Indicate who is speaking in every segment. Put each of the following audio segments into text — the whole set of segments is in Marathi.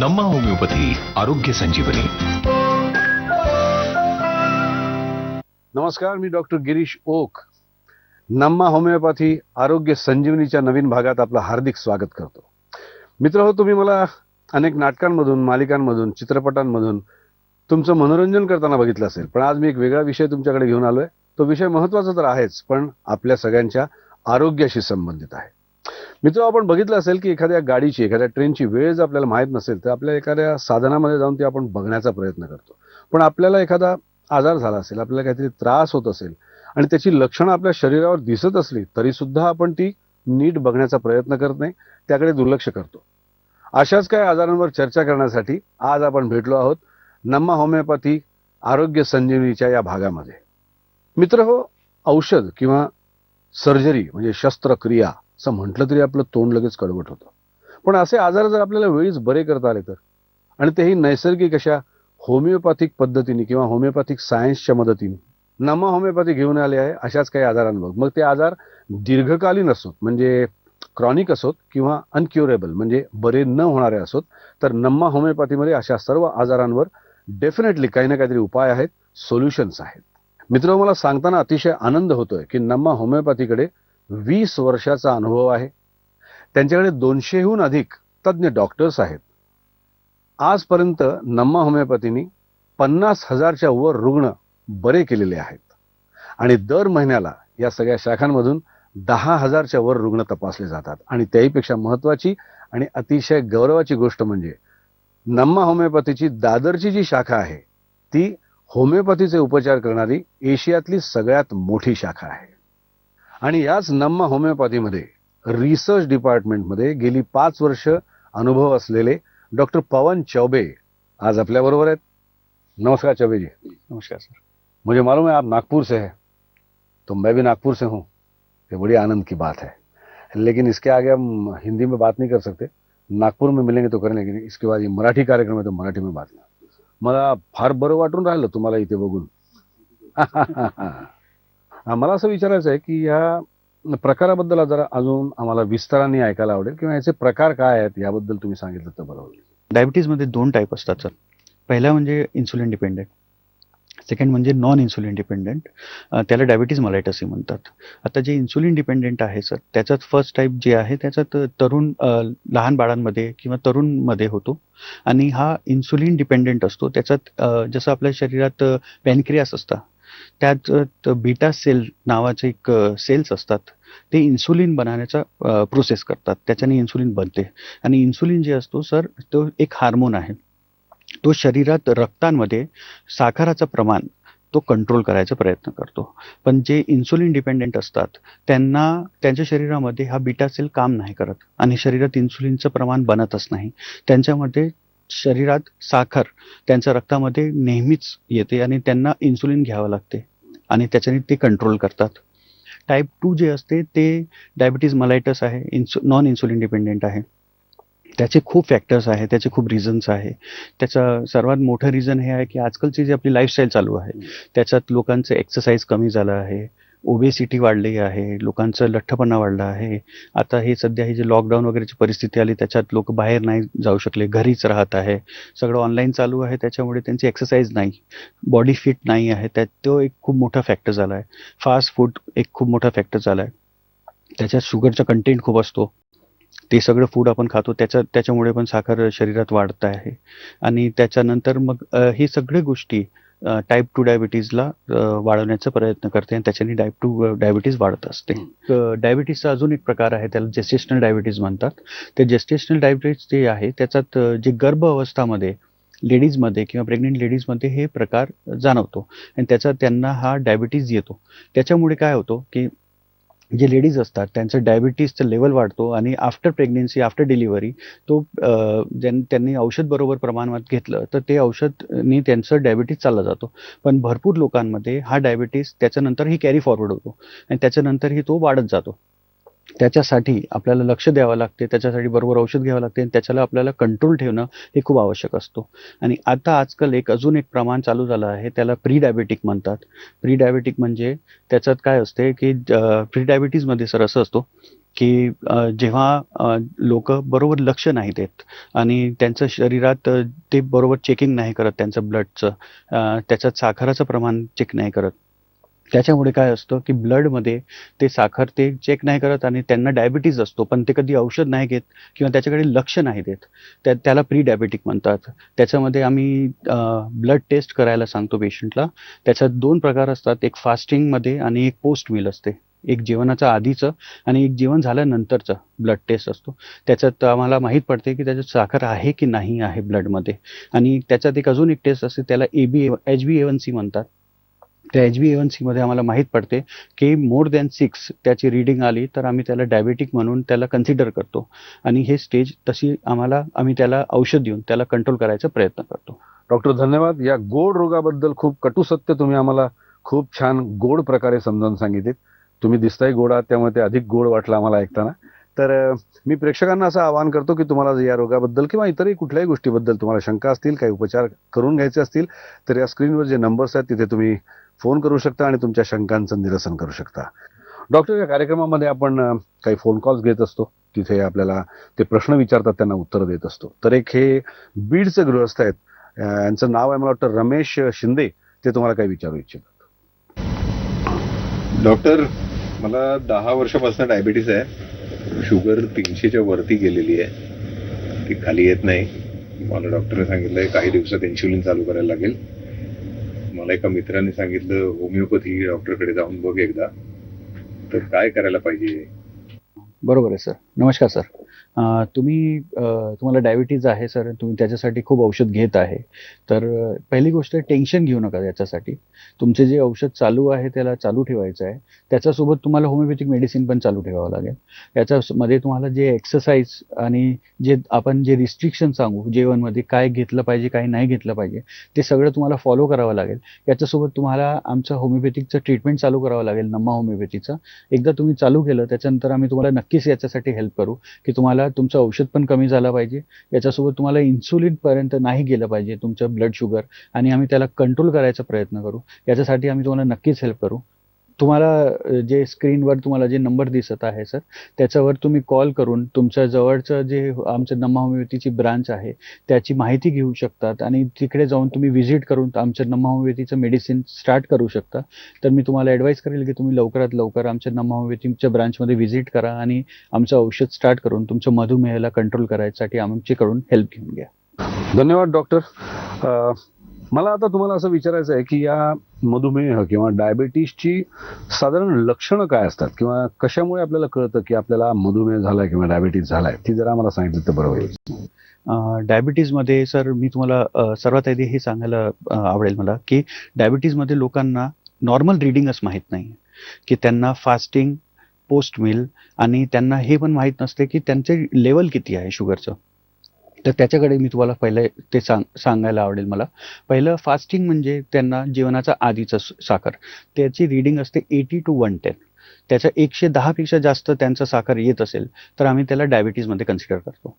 Speaker 1: नम्मा होमिओपॅथी आरोग्य संजीवनी.
Speaker 2: नमस्कार, मी डॉक्टर गिरीश ओक. नम्मा होमिओपॅथी आरोग्य संजीवनीच्या नवीन भागात आपलं हार्दिक स्वागत करतो. मित्रहो, तुम्ही मला अनेक नाटकांमधून, मालिकांमधून, चित्रपटांमधून तुमचं मनोरंजन करताना बघितलं असेल. पण आज मी एक वेगळा विषय तुमच्याकडे घेऊन आलोय. तो विषय महत्त्वाचा तर आहेच, पण आपल्या सगळ्यांच्या आरोग्याशी संबंधित आहे. मित्र, आपण बघितलं असेल की एखाद्या गाडीची, एखाद्या ट्रेनची वेळ जर आपल्याला माहीत नसेल तर आपल्या एखाद्या साधनामध्ये जाऊन ती आपण बघण्याचा प्रयत्न करतो. पण आपल्याला एखादा आजार झाला असेल, आपल्याला काहीतरी त्रास होत असेल आणि त्याची लक्षणं आपल्या शरीरावर दिसत असली तरी सुद्धा आपण ती नीट बघण्याचा प्रयत्न करत नाही, त्याकडे दुर्लक्ष करतो. अशाच काही आजारांवर चर्चा करण्यासाठी आज आपण भेटलो आहोत नम्मा होमिओपॅथी आरोग्य संजीवनीच्या या भागामध्ये. मित्रहो, औषध किंवा सर्जरी म्हणजे शस्त्रक्रिया असं म्हटलं तरी आपलं तोंड लगेच कडवट होतं. पण असे आजार जर आपल्याला वेळीच बरे करता आले तर, आणि तेही नैसर्गिक अशा होमिओपॅथिक पद्धतीने किंवा होमिओपॅथिक सायन्सच्या मदतीने, नम्मा होमिओपॅथी घेऊन आले आहे अशाच काही आजारांवर. मग ते आजार दीर्घकालीन असोत म्हणजे क्रॉनिक असोत किंवा अनक्युरेबल म्हणजे बरे न होणारे असोत, तर नम्मा होमिओपॅथीमध्ये अशा सर्व आजारांवर डेफिनेटली काही ना काहीतरी उपाय आहेत, सोल्युशन्स आहेत. मित्र, मला सांगताना अतिशय आनंद होतोय की नम्मा होमिओपॅथीकडे 20 वर्षाचा अनुभव आहे. त्यांच्याकडे 200हून अधिक तज्ज्ञ डॉक्टर्स आहेत. आजपर्यंत नम्मा होमिओपॅथीने 50,000च्या वर रुग्ण बरे केलेले आहेत आणि दर महिन्याला या सगळ्या शाखांमधून 10,000च्या वर रुग्ण तपासले जातात. आणि त्याहीपेक्षा महत्वाची आणि अतिशय गौरवाची गोष्ट म्हणजे नम्मा होमिओपॅथीची दादरची जी शाखा आहे ती होमिओपॅथीचे उपचार करणारी एशियातली सगळ्यात मोठी शाखा आहे. आणि याच नम्मा होमिओपॅथीमध्ये रिसर्च डिपार्टमेंटमध्ये गेली 5 वर्ष अनुभव असलेले डॉक्टर पवन चौबे आज आपल्याबरोबर आहेत. नमस्कार चौबे जी.
Speaker 3: नमस्कार सर.
Speaker 2: मुझे मालूम है आप नागपुर से हैं, तो मैं भी नागपुर से हूँ. ये बड़ी आनंद की बात है. लेकिन इसके आगे हम हिंदी में बात नहीं कर सकते. नागपुर में मिलेंगे तो करें, लेकिन इसके बाद ये मराठी कार्यक्रम है तो मराठी में बात नाही. मला फार बरं वाटून राहिलं तुम्हाला इथे बघून. मला असं विचारायचं आहे की या प्रकाराबद्दल जरा अजून आम्हाला विस्ताराने ऐकायला आवडेल, किंवा याचे प्रकार काय आहेत याबद्दल तुम्ही सांगितलं तर बरं होईल.
Speaker 3: डायबिटीजमध्ये 2 टाईप असतात सर. पहिला म्हणजे इन्सुलिन डिपेंडेंट, सेकंड म्हणजे नॉन इन्सुलिन डिपेंडेंट. त्याला डायबिटीज मेलाइटस म्हणतात. आता जे इन्सुलिन डिपेंडेंट आहे सर, त्याच्यात फर्स्ट टाईप जे आहे त्याच्यात लहान बाळांमध्ये किंवा तरुणमध्ये होतो. आणि हा इन्सुलिन डिपेंडेंट असतो. त्याच्यात जसं आपल्या शरीरात पॅनक्रियास असतात, त्यात बीटा सेल नावाचे एक सेल्स असतात. ते इन्सुलिन बनवण्याचा प्रोसेस करतात. त्याच्याने इन्सुलिन बनते. आणि इन्सुलिन जे असतो सर, तो एक हार्मोन आहे. तो शरीरात रक्तांमध्ये साखराचं प्रमाण तो कंट्रोल करायचा प्रयत्न करतो. पण जे इन्सुलिन डिपेंडेंट असतात त्यांना त्यांच्या शरीरामध्ये हा बीटा सेल काम नाही करत आणि शरीरात इन्सुलिनचं प्रमाण बनतच नाही. त्यांच्यामध्ये शरीरात साखर त्यांच्या रक्तामध्ये नेहमीच येते आणि त्यांना इन्सुलिन घ्यावं लागते आणि त्याच्याने ते कंट्रोल करतात. टाईप 2 जे असते ते डायबिटीज मेलाइटस आहे, नॉन इन्सुलिन डिपेंडेंट आहे. त्याचे खूप फॅक्टर्स आहे, त्याचे खूप रिझन्स आहे. त्याचं सर्वात मोठं रिझन हे आहे की आजकालची जी आपली लाईफस्टाईल चालू आहे त्याच्यात लोकांचं एक्सरसाइज कमी झालं आहे, ओबेसिटी वाढली आहे, लोकांचं लठ्ठपणा वाढला आहे. आता हे सध्या ही जे लॉकडाऊन वगैरेची परिस्थिती आली त्याच्यात लोक बाहेर नाही जाऊ शकले, घरीच राहत आहे, सगळं ऑनलाईन चालू आहे. त्याच्यामुळे त्यांची एक्सरसाइज नाही, बॉडी फिट नाही आहे. तो एक खूप मोठा फॅक्टर झाला आहे. फास्ट फूड एक खूप मोठा फॅक्टर झाला आहे. त्याच्यात शुगरचा कंटेंट खूप असतो. ते सगळं फूड आपण खातो, त्याच्यामुळे पण साखर शरीरात वाढत आहे. आणि त्याच्यानंतर मग हे सगळे गोष्टी टाईप 2 डायबिटीजला वाढवण्याचा प्रयत्न करते आणि त्याच्याने टाईप 2 डायबिटीज वाढत असते. डायबिटीजचा अजून एक प्रकार आहे, त्याला जेस्टेशनल डायबिटीज म्हणतात. ते जेस्टेशनल डायबिटीज जे आहे त्याच्यात जे गर्भ अवस्थामध्ये लेडीजमध्ये किंवा प्रेग्नेंट लेडीजमध्ये हे प्रकार जाणवतो आणि त्यांना हा डायबिटीज येतो. त्याच्यामुळे काय होतं की जे लेडीज असतात त्यांचं डायबिटीजचं लेवल वाढतो आणि आफ्टर प्रेग्नेन्सी, आफ्टर डिलिव्हरी त्यांनी औषध बरोबर प्रमाणात घेतलं तर ते औषधनी त्यांचं डायबिटीज चालला जातो. पण भरपूर लोकांमध्ये हा डायबिटीज त्याच्यानंतरही कॅरी फॉरवर्ड होतो आणि त्याच्यानंतरही तो वाढत जातो. त्याच्यासाठी आपल्याला लक्ष द्यावं लागते, त्याच्यासाठी बरोबर औषध घ्यावं लागते आणि त्याच्याला आपल्याला कंट्रोल ठेवणं हे खूप आवश्यक असतो. आणि आता आजकाल अजून एक प्रमाण चालू झालं आहे, त्याला प्री डायबिटिक म्हणतात. प्री डायबिटिक म्हणजे त्याच्यात काय असते की प्री डायबिटीजमध्ये सर असं असतो की जेव्हा लोक बरोबर लक्ष नाही देत आणि त्यांचं शरीरात ते बरोबर चेकिंग नाही करत त्यांचं ब्लडचं, त्याच्यात साखराचं प्रमाण चेक नाही करत, त्याच्यामुळे काय असतं की ब्लडमध्ये ते साखर ते चेक नाही करत आणि त्यांना डायबिटीज असतो, पण ते कधी औषध नाही घेत किंवा त्याच्याकडे लक्ष नाही देत. त्याला प्री डायबेटिक म्हणतात. त्याच्यामध्ये आम्ही ब्लड टेस्ट करायला सांगतो पेशंटला. त्याच्यात 2 प्रकार असतात, एक फास्टिंगमध्ये आणि एक पोस्ट मील असते. एक जेवणाच्या आधीचं आणि एक जेवण झाल्यानंतरचं ब्लड टेस्ट असतो. त्याच्यात आम्हाला माहीत पडते की त्याच्यात साखर आहे की नाही आहे ब्लडमध्ये. आणि त्याच्यात एक अजून एक टेस्ट असते, त्याला HbA1c म्हणतात. त्या HbA1c मध्ये आम्हाला माहीत पडते की मोर दॅन 6 त्याची रीडिंग आली तर आम्ही त्याला डायबेटिक म्हणून त्याला कन्सिडर करतो आणि हे स्टेज तशी आम्ही त्याला औषध देऊन त्याला कंट्रोल करायचा प्रयत्न करतो.
Speaker 2: डॉक्टर धन्यवाद. या गोड रोगाबद्दल खूप कटू सत्य तुम्ही आम्हाला खूप छान गोड प्रकारे समजावून सांगितले. तुम्ही दिसताय गोड आहात, त्यामुळे ते अधिक गोड वाटलं आम्हाला ऐकताना. तर मी प्रेक्षकांना असं आवाहन करतो की तुम्हाला या रोगाबद्दल किंवा इतरही कुठल्याही गोष्टीबद्दल तुम्हाला शंका असतील, काही उपचार करून घ्यायचे असतील, तर या स्क्रीनवर जे नंबर्स आहेत तिथे तुम्ही फोन करू शकता आणि तुमच्या शंकांचं निरसन करू शकता. डॉक्टर, या कार्यक्रमामध्ये आपण काही फोन कॉल्स घेत असतो. तिथे आपल्याला ते प्रश्न विचारतात, त्यांना उत्तर देत असतो. तर एक हे बीडचे गृहस्थ आहेत, यांचं नाव आहे मला वाटतं रमेश शिंदे. ते तुम्हाला काही विचारू इच्छितात.
Speaker 1: डॉक्टर, मला 10 वर्षापासून डायबिटीस आहे. शुगर 300च्या वरती गेलेली आहे, ती खाली येत नाही. मला डॉक्टरने सांगितलंय काही दिवसात इन्शुलिन चालू करायला लागेल. मला एका मित्राने सांगितलं होमिओपॅथी डॉक्टरकडे जाऊन बघ एकदा. तर काय करायला पाहिजे?
Speaker 3: बरोबर आहे सर. नमस्कार सर. तुम्हाला डायबिटीज आहे सर, तुम्ही त्याच्यासाठी खूप औषध घेत आहे. तर पहिली गोष्ट टेन्शन घेऊ नका याच्यासाठी. तुमचे जे औषध चालू आहे त्याला चालू ठेवायचं आहे. त्याच्यासोबत तुम्हाला होमिओपॅथिक मेडिसिन पण चालू ठेवावं लागेल. याच्यामध्ये तुम्हाला जे एक्सरसाइज आणि आपण जे रिस्ट्रिक्शन सांगू, जेवणमध्ये काय घेतलं पाहिजे, काय नाही घेतलं पाहिजे, ते सगळं तुम्हाला फॉलो करावं लागेल. याच्यासोबत तुम्हाला आमचं होमिओपॅथिकचं ट्रीटमेंट चालू करावं लागेल, नम्मा होमिओपॅथीचं. एकदा तुम्ही चालू केलं त्याच्यानंतर आम्ही तुम्हाला नक्कीच याच्यासाठी हेल्प करू की तुम्हाला तुमचं औषध पण कमी झालं पाहिजे. याच्यासोबत तुम्हाला इन्सुलिन पर्यंत नाही गेलं पाहिजे तुमचं ब्लड शुगर, आणि आम्ही त्याला कंट्रोल करायचा प्रयत्न करू. याच्यासाठी आम्ही तुम्हाला नक्कीच हेल्प करू. तुम्हाला जे स्क्रीनवर तुम्हाला जे नंबर दिसत आहे सर, त्याच्यावर तुम्ही कॉल करून तुमच्या जवळचं जे आमचं नम्मा होमिओपॅथीची ब्रांच आहे त्याची माहिती घेऊ शकतात आणि तिकडे जाऊन तुम्ही व्हिजिट करून आमच्या नम्मा होमिओपॅथीचं मेडिसिन स्टार्ट करू शकता. तर मी तुम्हाला ॲडवाईस करेल की तुम्ही लवकरात लवकर आमच्या नम्मा होमिओपॅथीच्या ब्रांचमध्ये व्हिजिट करा आणि आमचं औषध स्टार्ट करून तुमचं मधुमेहाला कंट्रोल करायसाठी आमच्याकडून हेल्प घेऊन घ्या.
Speaker 2: धन्यवाद डॉक्टर. मला आता तुम्हाला असं विचारायचं आहे की या मधुमेह किंवा डायबिटीसची साधारण लक्षणं काय असतात किंवा कशामुळे आपल्याला कळतं की आपल्याला मधुमेह झालाय किंवा डायबिटीस झालाय, ती जरा आम्हाला सांगितलं तर बरं होईल.
Speaker 3: डायबिटीजमध्ये सर मी तुम्हाला सर्वात आधी हे सांगायला आवडेल मला की डायबिटीजमध्ये लोकांना नॉर्मल रीडिंगच माहीत नाही की त्यांना फास्टिंग, पोस्ट मील आणि त्यांना हे पण माहीत नसते की त्यांचे लेवल किती आहे शुगरचं. तर त्याच्याकडे मी तुम्हाला पहिलं ते सांगायला आवडेल मला. पहिलं फास्टिंग म्हणजे त्यांना जेवणाच्या आधीचं साखर, त्याची रीडिंग असते 80 to 110. त्याच्या 110 पेक्षा जास्त त्यांचं साखर येत असेल तर आम्ही त्याला डायबिटीजमध्ये कन्सिडर करतो.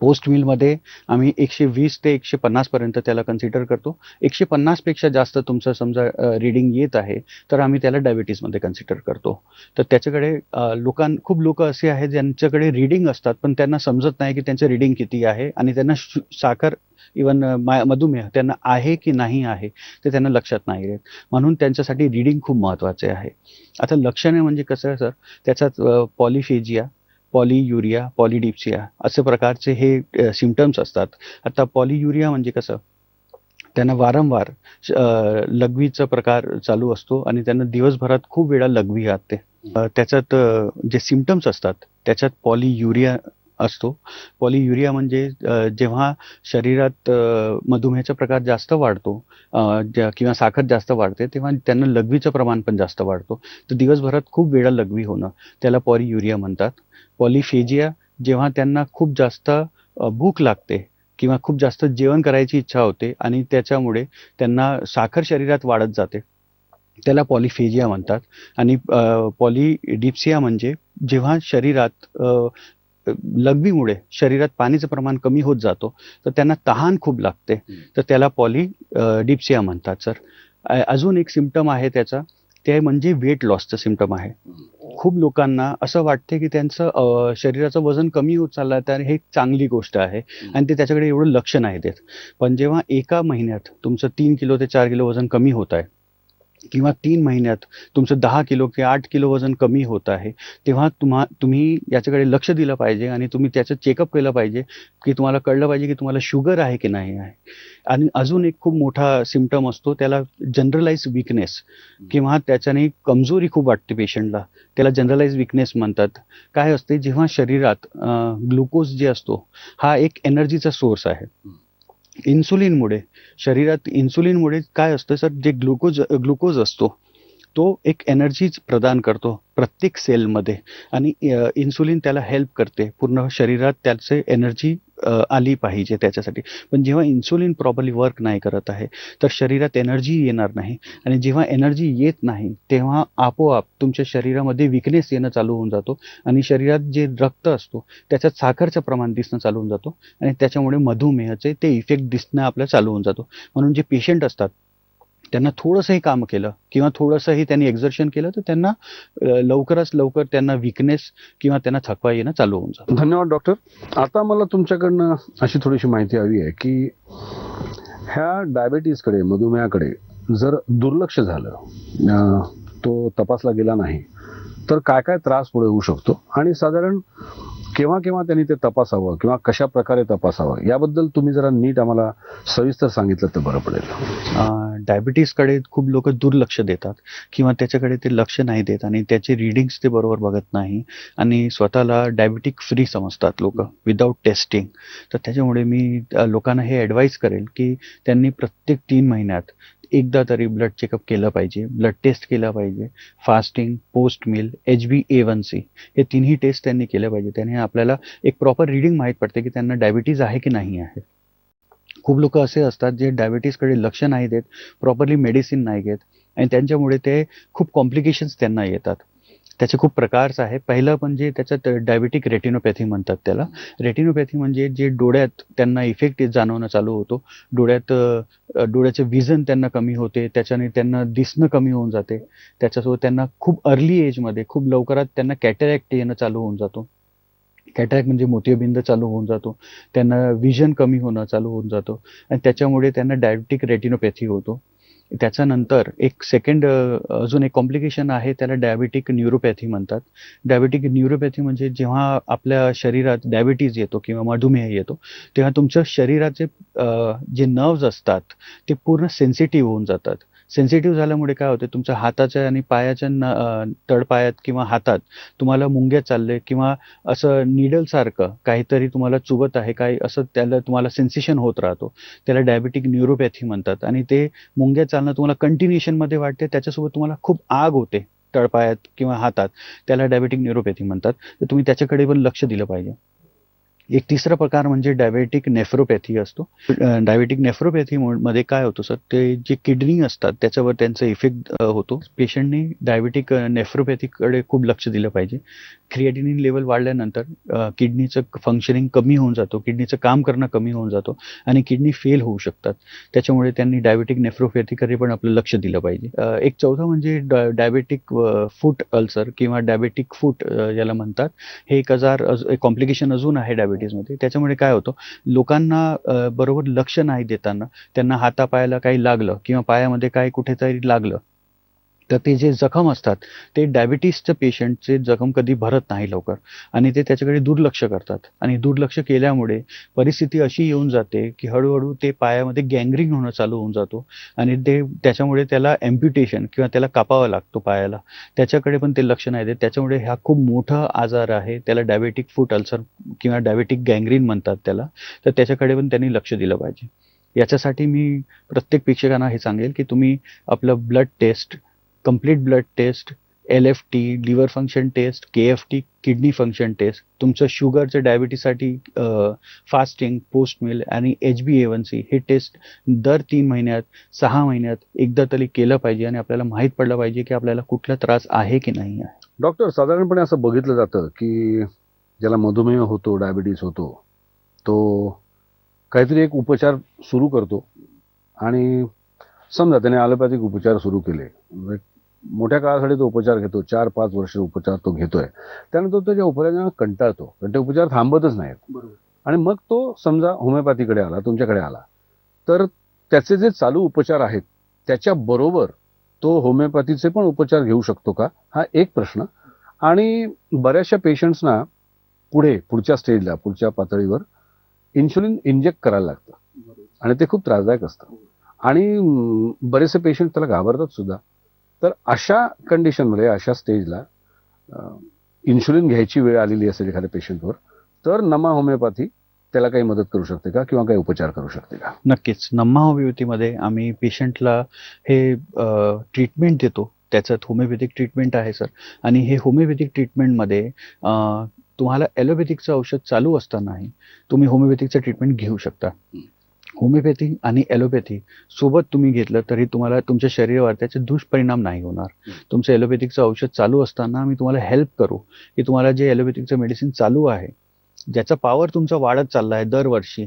Speaker 3: पोस्ट मीलमध्ये आम्ही 120 ते 150 पर्यंत त्याला कन्सिडर करतो. 150 पेक्षा जास्त तुमचं समजा रीडिंग येत आहे तर आम्ही त्याला डायबिटीजमध्ये कन्सिडर करतो. तर त्याच्याकडे खूप लोक असे आहेत ज्यांच्याकडे रीडिंग असतात पण त्यांना समजत नाही की त्यांचं रीडिंग किती आहे आणि त्यांना साखर इवन मधुमेह त्यांना आहे की नाही आहे ते त्यांना लक्षात नाही येत. म्हणून त्यांच्यासाठी रीडिंग खूप महत्त्वाचे आहे. आता लक्षणे म्हणजे कसं आहे सर, त्याच्यात पॉलिफेजिया, पॉलीयुरिया, पॉलिडिप्सिया असे प्रकारचे हे सिम्पटम्स असतात. आता पॉलीयुरिया म्हणजे कसं, त्यांना वारंवार लघवीचा प्रकार चालू असतो आणि त्यांना दिवसभरात खूप वेळा लघवी येते. त्याच्यात जे सिम्पटम्स असतात त्याच्यात पॉलीयुरिया असतो. पॉलीयुरिया म्हणजे जेव्हा शरीरात मधुमेहाचा प्रकार जास्त वाढतो किंवा साखर जास्त वाढते तेव्हा त्यांना लघवीचं प्रमाण पण जास्त वाढतो. तर दिवसभरात खूप वेळा लघवी होणं त्याला पॉलीयुरिया म्हणतात. पॉलिफेजिया जेव्हा त्यांना खूप जास्त भूक लागते किंवा खूप जास्त जेवण करायची इच्छा होते आणि त्याच्यामुळे त्यांना साखर शरीरात वाढत जाते, त्याला पॉलिफेजिया म्हणतात. आणि पॉलिडिप्सिया म्हणजे जेव्हा शरीरात लघवीमुळे शरीरात पाणीचं प्रमाण कमी होत जातो तर त्यांना तहान खूप लागते, तर त्याला पॉलिडिप्सिया म्हणतात सर. अजून एक सिम्पटम आहे त्याचा, ते म्हणजे वेट लॉसचं सिम्पटम आहे. खूप लोकांना असं वाटते की त्यांचं शरीराचं वजन कमी होत चाललं आहे, तर हे एक चांगली गोष्ट आहे आणि ते त्याच्याकडे एवढं लक्ष नाही देत. पण जेव्हा एका महिन्यात तुमचं 3 किलो ते 4 किलो वजन कमी होत आहे किंवा 3 महिन्यात तुमचं 10 किलो किंवा 8 किलो वजन कमी होत आहे, तेव्हा तुम्ही याच्याकडे लक्ष दिलं पाहिजे आणि तुम्ही त्याचं चेकअप केलं पाहिजे, की तुम्हाला कळलं पाहिजे की तुम्हाला शुगर आहे की नाही आहे. आणि अजून एक खूप मोठा सिम्प्टम असतो, त्याला जनरलाइज वीकनेस किंवा त्याच्याने कमजोरी खूप वाटते पेशंटला. त्याला जनरलाइज वीकनेस म्हणतात. काय असते, जेव्हा शरीरात ग्लुकोज जे असतो, हा एक एनर्जीचा सोर्स आहे. इन्सुलिनमुळे शरीरात इन्सुलिनमुळे काय असतं सर, जे ग्लुकोज असतो तो एक एनर्जीच प्रदान करतो प्रत्येक सेलमध्ये आणि इन्सुलिन त्याला हेल्प करते पूर्ण शरीरात त्याचे एनर्जी आली पाहिजे त्याच्यासाठी. पण जेव्हा इन्सुलिन प्रॉपरली वर्क नाही करत आहे तर शरीरात एनर्जी येणार नाही आणि जेव्हा एनर्जी येत नाही तेव्हा आपोआप तुमच्या शरीरामध्ये विकनेस येणं चालू होऊन जातो आणि शरीरात जे रक्त असतो त्याच्यात साखरचं प्रमाण दिसणं चालू होऊन जातो आणि त्याच्यामुळे मधुमेहाचे ते इफेक्ट दिसणं आपल्याला चालू होऊन जातो. म्हणून जे पेशंट असतात त्यांना थोडंसंही काम केलं किंवा थोडंसंही त्यांनी एक्झर्शन केलं तर त्यांना लवकरात लवकर त्यांना विकनेस किंवा त्यांना थकवा येणं चालू होऊन जातं.
Speaker 2: धन्यवाद डॉक्टर. आता मला तुमच्याकडनं अशी थोडीशी माहिती हवी आहे की ह्या डायबिटीजकडे, मधुमेहाकडे जर दुर्लक्ष झालं, तो तपासला गेला नाही, तर काय काय त्रास पुढे होऊ शकतो आणि साधारण केव्हा केव्हा त्यांनी ते तपासावं किंवा कशा प्रकारे तपासावं याबद्दल तुम्ही जरा नीट आम्हाला सविस्तर सांगितलं तर बरं पडेल.
Speaker 3: डायबिटीसकडे खूप लोक दुर्लक्ष देतात किंवा त्याच्याकडे ते लक्ष नाही देत आणि त्याचे रीडिंग्स ते बरोबर बघत नाही आणि स्वतःला डायबिटिक फ्री समजतात लोक विदाऊट टेस्टिंग. तर त्याच्यामुळे मी लोकांना हे ॲडवाईस करेल की त्यांनी प्रत्येक 3 महिन्यात एकदा तरी ब्लड चेकअप केलं पाहिजे, ब्लड टेस्ट केला पाहिजे. फास्टिंग, पोस्ट मील, HbA1c हे तिन्ही टेस्ट त्यांनी केलं पाहिजे. त्याने आपल्याला एक प्रॉपर रीडिंग माहीत पडते की त्यांना डायबिटीज आहे की नाही आहे. खूप लोक असे असतात जे डायबिटीसकडे लक्ष नाही देत, प्रॉपरली मेडिसिन नाही घेत आणि त्यांच्यामुळे ते खूप कॉम्प्लिकेशन्स त्यांना येतात. त्याचे खूप प्रकारच आहे. पहिलं म्हणजे त्याच्यात डायबिटिक रेटिनोपॅथी म्हणतात त्याला. रेटिनोपॅथी म्हणजे जे डोळ्यात त्यांना इफेक्ट जाणवणं चालू होतो, डोळ्यात डोळ्याचं विजन त्यांना कमी होते, त्याच्याने त्यांना दिसणं कमी होऊन जाते. त्याच्यासोबत त्यांना खूप अर्ली एजमध्ये खूप लवकरात त्यांना कॅटरॅक्ट येणं चालू होऊन जातो. कॅटरॅक्ट म्हणजे मोतियाबिंद चालू होऊन जातो. त्यांना विजन कमी होणं चालू होऊन जातो आणि त्याच्यामुळे त्यांना डायबिटिक रेटिनोपॅथी होतो. त्याच्यानंतर एक सेकंड अजून एक कॉम्प्लिकेशन आहे, त्याला डायबिटिक न्यूरोपॅथी म्हणतात. डायबिटिक न्यूरोपॅथी म्हणजे जेव्हा आपल्या शरीरात डायबिटीज येतो किंवा मधुमेह येतो तेव्हा तुमच्या शरीराचे जे नर्व्ज असतात ते पूर्ण सेन्सिटिव्ह होऊन जातात. सेन्सिटिव्ह झाल्यामुळे काय होते, तुमच्या हाताच्या आणि पायाच्या तळपायात किंवा हातात तुम्हाला मुंग्या चालले किंवा असं निडलसारखं काहीतरी तुम्हाला चुबत आहे, काही असं त्याला तुम्हाला सेन्सेशन होत राहतो. त्याला डायबिटिक न्यूरोपॅथी म्हणतात आणि ते मुंग्या चालणं तुम्हाला कंटिन्युएशनमध्ये वाटते, त्याच्यासोबत तुम्हाला खूप आग होते तळपायात किंवा हातात, त्याला डायबिटिक न्यूरोपॅथी म्हणतात. तर तुम्ही त्याच्याकडे पण लक्ष दिलं पाहिजे. एक तिसरा प्रकार म्हणजे डायबेटिक नेफ्रोपॅथी असतो. डायबेटिक नेफ्रोपॅथी मध्ये काय होतं सर, ते जे किडनी असतात त्याच्यावर त्यांचा इफेक्ट होतो. पेशंटने डायबेटिक नेफ्रोपॅथीकडे खूप लक्ष दिलं पाहिजे. क्रिएटिनिन लेवल वाढल्यानंतर किडनीचं फंक्शनिंग कमी होऊन जातो, किडनीचं काम करणं कमी होऊन जातो आणि किडनी फेल होऊ शकतात. त्याच्यामुळे त्यांनी डायबेटिक नेफ्रोपॅथीकडे पण आपलं लक्ष दिलं पाहिजे. एक चौथा म्हणजे डायबेटिक फूट अल्सर किंवा डायबेटिक फूट याला म्हणतात. हे एक कॉम्प्लिकेशन अजून आहे डायबिटीजमध्ये. त्याच्यामुळे काय होतं, लोकांना बरोबर लक्ष नाही देताना त्यांना हातापायाला काही लागलं किंवा पायामध्ये काही कुठेतरी लागलं तर ते जे जखम असतात ते डायबिटीसच्या पेशंटचे जखम कधी भरत नाही लवकर आणि ते त्याच्याकडे दुर्लक्ष करतात आणि दुर्लक्ष केल्यामुळे परिस्थिती अशी येऊन जाते की हळूहळू ते पायामध्ये गँग्रीन होणं चालू होऊन जातो आणि त्याच्यामुळे त्याला ॲम्प्युटेशन किंवा त्याला कापावा लागतो पायाला. त्याच्याकडे पण ते लक्ष नाही देत. त्याच्यामुळे हा खूप मोठा आजार आहे, त्याला डायबेटिक फूट अल्सर किंवा डायबेटिक गँग्रीन म्हणतात त्याला. तर त्याच्याकडे पण त्यांनी लक्ष दिलं पाहिजे. याच्यासाठी मी प्रत्येक प्रेक्षकांना हे सांगेल की तुम्ही आपलं blood test, complete blood test, LFT liver function test, KFT kidney function test, तुमचं शुगरचं डायबिटीसाठी फास्टिंग, पोस्ट मील आणि HbA1c हे टेस्ट दर 3 महिन्यात 6 महिन्यात एकदा तरी केलं पाहिजे आणि आपल्याला माहीत पडलं पाहिजे की आपल्याला कुठला त्रास आहे की नाही आहे.
Speaker 2: डॉक्टर, साधारणपणे असं बघितलं जातं की ज्याला मधुमेह होतो, डायबिटीस होतो, तो काहीतरी एक उपचार सुरू करतो आणि समजा त्याने ॲलोपॅथिक उपचार सुरू केले, मोठ्या काळासाठी तो उपचार घेतो, 4-5 वर्ष उपचार तो घेतोय, त्यानंतर त्याच्या उपचारांना कंटाळतो, कारण ते उपचार थांबतच नाहीत.
Speaker 3: बरोबर.
Speaker 2: आणि मग तो समजा होमिओपॅथीकडे आला, तुमच्याकडे आला, तर त्याचे जे चालू उपचार आहेत त्याच्याबरोबर तो होमिओपॅथीचे पण उपचार घेऊ शकतो का, हा एक प्रश्न. आणि बऱ्याचशा पेशंट्सना पुढच्या स्टेजला, पुढच्या पातळीवर इन्शुलिन इंजेक्ट करायला लागतं आणि ते खूप त्रासदायक असतं आणि बरेचसे पेशंट त्याला घाबरतात सुद्धा. तर अशा कंडिशनमध्ये, अशा स्टेजला इन्शुलिन घ्यायची वेळ आलेली असेल एखाद्या पेशंटवर, तर नमा होमिओपॅथी त्याला काही मदत करू शकते का किंवा काही उपचार करू शकते का?
Speaker 3: नक्कीच. नमा होमिओपॅथीमध्ये आम्ही पेशंटला हे ट्रीटमेंट देतो. त्याच्यात होमिओपॅथिक ट्रीटमेंट आहे सर. आणि हे होमिओपॅथिक ट्रीटमेंटमध्ये तुम्हाला ॲलोपॅथिकचं औषध चालू असतानाही तुम्ही होमिओपॅथिकचं ट्रीटमेंट घेऊ शकता. होमिओपॅथी आणि ॲलोपॅथी सोबत तुम्ही घेतलं तरी तुम्हाला तुमच्या शरीरावर त्याचे दुष्परिणाम नाही होणार. तुमचं ॲलोपॅथिकचं औषध चालू असताना आम्ही तुम्हाला हेल्प करू, की तुम्हाला जे ॲलोपॅथिकचं मेडिसिन चालू आहे, ज्याचा पॉवर तुमचा वाढत चालला आहे दरवर्षी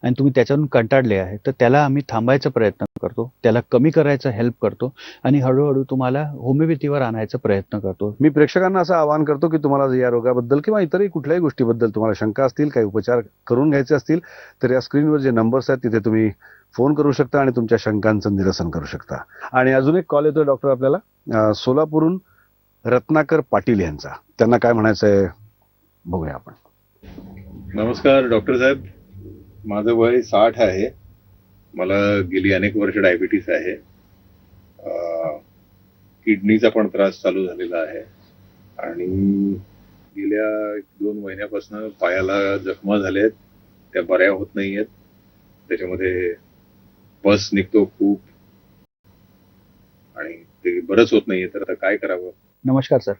Speaker 3: आणि तुम्ही त्याच्यातून कंटाळले आहे, तर त्याला आम्ही थांबायचा प्रयत्न करतो, त्याला कमी करायचा हेल्प करतो आणि हळूहळू तुम्हाला होमिओपॅथीवर आणायचा प्रयत्न करतो.
Speaker 2: मी प्रेक्षकांना असं आवाहन करतो की तुम्हाला या रोगाबद्दल किंवा इतरही कुठल्याही गोष्टीबद्दल तुम्हाला शंका असतील, काही उपचार करून घ्यायचे असतील, तर या स्क्रीनवर जे नंबर्स आहेत तिथे तुम्ही फोन करू शकता आणि तुमच्या शंकांचं निरसन करू शकता. आणि अजून एक कॉल येतोय डॉक्टर आपल्याला, सोलापूरहून रत्नाकर पाटील यांचा. त्यांना काय म्हणायचं आहे बघूया आपण.
Speaker 1: नमस्कार डॉक्टर साहेब, माझं वय 60 आहे. मला गेली अनेक वर्ष डायबिटीस आहे. किडनीचा पण त्रास चालू झालेला आहे आणि गेल्या 1-2 महिन्यापासून पायाला जखमा झाल्यात, त्या बऱ्या होत नाहीयेत. त्याच्यामध्ये पस निघतो खूप आणि ते बरंच होत नाहीये. तर आता काय करावं?
Speaker 3: नमस्कार सर.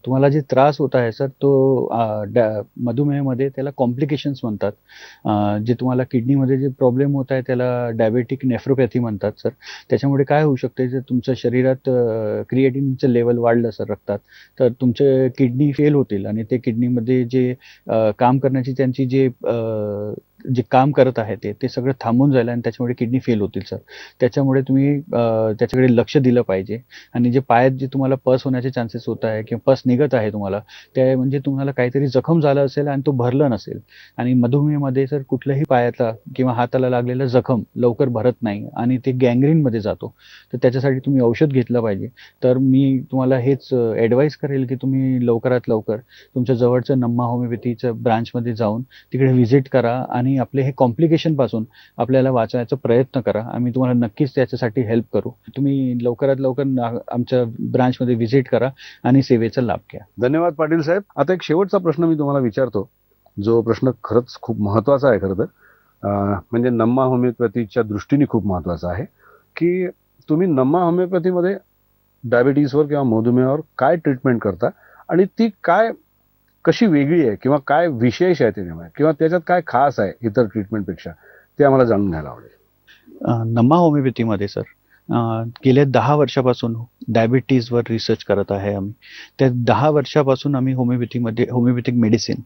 Speaker 3: तुम्हाला जे त्रास होत आहे सर, तो मधुमेहामध्ये त्याला कॉम्प्लिकेशन्स म्हणतात. जे तुम्हाला किडनीमध्ये जे प्रॉब्लेम होत आहे त्याला डायबेटिक नेफ्रोपॅथी म्हणतात सर. त्याच्यामुळे काय होऊ शकते, जर तुमच्या शरीरात क्रिएटिनिनचं लेवल वाढलं सर रक्तात, तर तुमचे किडनी फेल होतील आणि ते किडनीमध्ये जे काम करण्याची त्यांची जे काम करत आहे ते सगळं थांबून जाईल आणि त्याच्यामुळे किडनी फेल होतील सर. त्याच्यामुळे तुम्ही त्याच्याकडे लक्ष दिलं पाहिजे. आणि जे पायात जे तुम्हाला पस होण्याचे चान्सेस होत आहे किंवा पस निघत आहे तुम्हाला, ते म्हणजे तुम्हाला काहीतरी जखम झाला असेल आणि तो भरलं नसेल. आणि मधुमेहामध्ये सर कुठल्याही पायातला किंवा हाताला लागलेला जखम लवकर भरत नाही आणि ते गँग्रीनमध्ये जातो. तर त्याच्यासाठी तुम्ही औषध घेतलं पाहिजे. तर मी तुम्हाला हेच ॲडवाईस करेल की तुम्ही लवकरात लवकर तुमच्या जवळचं नमा होमिओपॅथीचं ब्रांचमध्ये जाऊन तिकडे व्हिजिट करा आणि आपले हे कॉम्प्लिकेशनपासून आपल्याला वाचवायचा प्रयत्न करा. आम्ही तुम्हाला नक्कीच त्याच्यासाठी हेल्प करू. तुम्ही लवकरात लवकर आमच्या ब्रांचमध्ये व्हिजिट करा आणि सेवेचा लाभ घ्या.
Speaker 2: धन्यवाद पाटील साहेब. आता एक शेवटचा प्रश्न मी तुम्हाला विचारतो, जो प्रश्न खरंच खूप महत्वाचा आहे. खरं तर म्हणजे नमा होमिओपॅथीच्या दृष्टीने खूप महत्वाचा आहे की तुम्ही नमा होमिओपॅथीमध्ये डायबिटीजवर किंवा मधुमेहावर काय ट्रीटमेंट करता आणि ती कशी वेगळी आहे किंवा काय विशेष आहे त्याच्यामध्ये किंवा त्याच्यात काय खास आहे इतर ट्रीटमेंटपेक्षा, ते आम्हाला जाणून घ्यायला आवडेल.
Speaker 3: नमा होमिओपॅथीमध्ये सर गेल्या 10 वर्षापासून डायबिटीजवर रिसर्च करत आहे आम्ही. त्या 10 वर्षापासून आम्ही होमिओपॅथिक मेडिसिन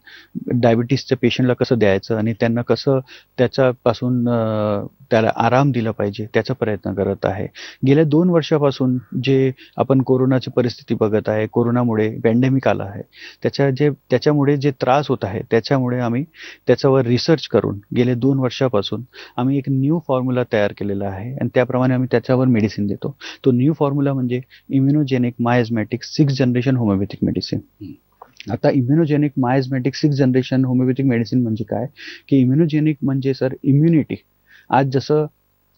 Speaker 3: डायबिटीजच्या पेशंटला कसं द्यायचं आणि त्यांना कसं त्याच्यापासून त्याला आराम दिला पाहिजे त्याचा प्रयत्न करत आहे. गेल्या 2 वर्षापासून जे आपण कोरोनाची परिस्थिती बघत आहे, कोरोनामुळे पॅन्डेमिक आला आहे, त्याच्यामुळे जे त्रास होत आहे त्याच्यामुळे आम्ही त्याच्यावर रिसर्च करून गेल्या 2 वर्षापासून आम्ही एक न्यू फॉर्म्युला तयार केलेला आहे आणि त्याप्रमाणे आम्ही त्याच्यावर मेडिसिन देतो. तो न्यू फॉर्म्युला म्हणजे immunogenic miasmatic 6th generation homeopathic medicine. आता immunogenic miasmatic 6th generation homeopathic medicine म्हणजे काय, की इम्युनोजेनिक म्हणजे सर इम्युनिटी. आज जसं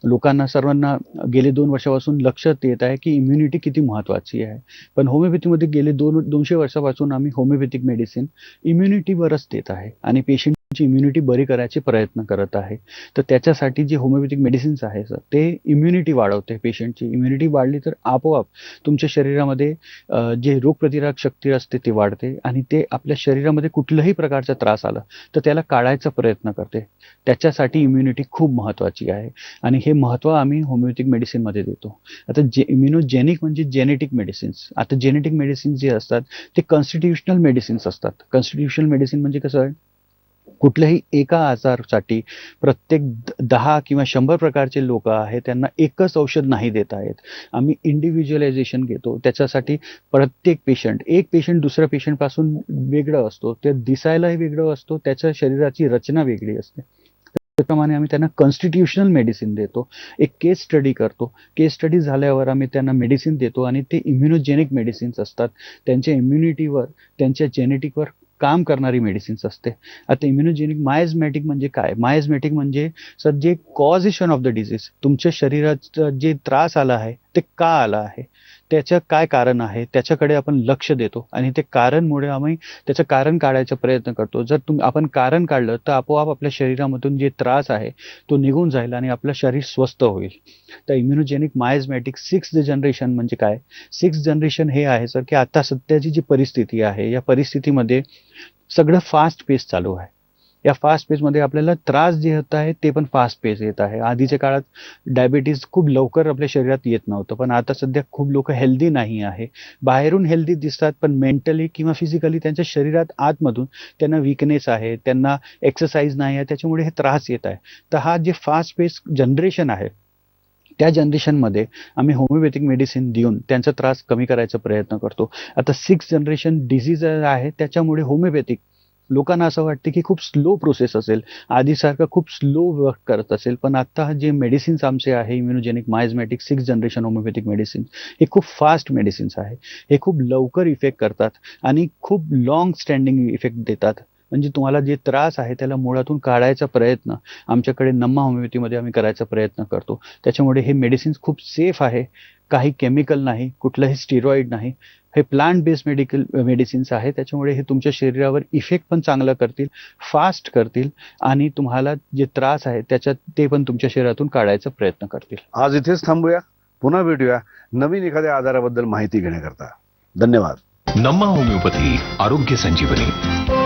Speaker 3: लोकांना सर्वांना गेले 2 वर्षापासून लक्षात येत आहे की इम्युनिटी किती महत्त्वाची आहे. पण होमिओपॅथीमध्ये गेले 200 वर्षापासून आम्ही होमिओपॅथिक मेडिसिन इम्युनिटीवरच देत आहे आणि पेशंटची इम्युनिटी बरी करायचे प्रयत्न करत आहे. तर त्याच्यासाठी जे होमिओपॅथिक मेडिसिन्स आहे सर, ते इम्युनिटी वाढवते. पेशंटची इम्युनिटी वाढली तर आपोआप तुमच्या शरीरामध्ये जे रोगप्रतिकारक शक्ती असते ते वाढते आणि ते आपल्या शरीरामध्ये कुठल्याही प्रकारचा त्रास आला तर त्याला काढायचा प्रयत्न करते. त्याच्यासाठी इम्युनिटी खूप महत्त्वाची आहे आणि हे महत्त्व आम्ही होमिओपॅथिक मेडिसिनमध्ये देतो. आता इम्युनोजेनिक म्हणजे जेनेटिक मेडिसिन्स. आता जेनेटिक मेडिसिन्स जे असतात ते कॉन्स्टिट्यूशनल मेडिसिन्स असतात. कॉन्स्टिट्यूशनल मेडिसिन म्हणजे कसं आहे, कुठल्याही एका आजारासाठी प्रत्येक 10 किंवा 100 प्रकारचे लोक आहेत त्यांना एकच औषध नाही देता येत. आम्ही इंडिव्हिज्युअलायझेशन घेतो. त्याच्यासाठी प्रत्येक पेशंट, एक पेशंट दुसऱ्या पेशंटपासून वेगळं असतो. ते दिसायलाही वेगळं असतो. त्याच्या शरीराची रचना वेगळी असते. त्याप्रमाणे आम्ही त्यांना कॉन्स्टिट्यूशनल मेडिसिन देतो. एक केस स्टडी करतो. केस स्टडी झाल्यावर आम्ही त्यांना मेडिसिन देतो आणि ते इम्युनोजेनिक मेडिसिन्स असतात. त्यांच्या इम्युनिटीवर, त्यांच्या जेनेटिकवर काम करणारी मेडिसिन्स असते. आता इम्युनोजेनिक मायझमॅटिक म्हणजे काय? मायझमॅटिक म्हणजे सर जे कॉजेशन ऑफ द डिसीज, तुमच्या शरीराचा जे त्रास आला आहे ते का आला आहे, त्याचं काय कारण आहे, त्याच्याकडे आपण लक्ष देतो आणि ते कारणमुळे आम्ही त्याचं कारण काढायचा प्रयत्न करतो. जर आपण कारण काढलं तर आपोआप आपल्या शरीरामधून जे त्रास आहे तो निघून जाईल आणि आपलं शरीर स्वस्थ होईल. तर इम्युनोजेनिक मायझमॅटिक 6th जनरेशन म्हणजे काय? 6th जनरेशन हे आहे सर की आता सध्याची जी परिस्थिती आहे या परिस्थितीमध्ये सगळं फास्ट पेस चालू आहे. या फास्ट पेसमध्ये आपल्याला त्रास जे होत आहे ते पण फास्ट पेस येत आहे. आधीच्या काळात डायबिटीज खूप लवकर आपल्या शरीरात येत नव्हतं, पण आता सध्या खूप लोक हेल्दी नाही आहे. बाहेरून हेल्दी दिसतात पण मेंटली किंवा फिजिकली त्यांच्या शरीरात आतमधून त्यांना वीकनेस आहे, त्यांना एक्सरसाइज नाही आहे, त्याच्यामुळे हे त्रास येत आहे. तर हा जे फास्ट पेस जनरेशन आहे त्या जनरेशनमध्ये आम्ही होमिओपॅथिक मेडिसिन देऊन त्यांचा त्रास कमी करायचा प्रयत्न करतो. आता 6th जनरेशन डिसीज आहे त्याच्यामुळे होमिओपॅथिक लोकांना असं वाटतं की खूप स्लो प्रोसेस असेल, आधीसारखं खूप स्लो वर्क करत असेल, पण आता जे मेडिसिन्स आमचे आहे immunogenic miasmatic 6th generation homeopathic medicine हे खूप फास्ट मेडिसिन्स आहे. हे खूप लवकर इफेक्ट करतात आणि खूप लॉंग स्टँडिंग इफेक्ट देतात. म्हणजे तुम्हाला जे त्रास आहे त्याला मुळातून काढायचा प्रयत्न आमच्याकडे नम्मा होमिओपॅथीमध्ये आम्ही करायचा प्रयत्न करतो. त्याच्यामुळे हे मेडिसिन्स खूप सेफ आहे. काही केमिकल नाही, कुठलंही स्टिरॉइड नाही. हे प्लांट बेस्ड मेडिसिन्स आहे. त्याच्यामुळे हे तुमच्या शरीरावर इफेक्ट पण चांगला करतील, फास्ट करतील आणि तुम्हाला जे त्रास आहे त्याच्यात ते पण तुमच्या शरीरातून काढायचा प्रयत्न करतील.
Speaker 2: आज इथेच थांबूया. पुन्हा भेटूया नवीन एखाद्या आजाराबद्दल माहिती घेण्याकरता. धन्यवाद.
Speaker 4: नम्मा होमिओपॅथी आरोग्य संजीवनी.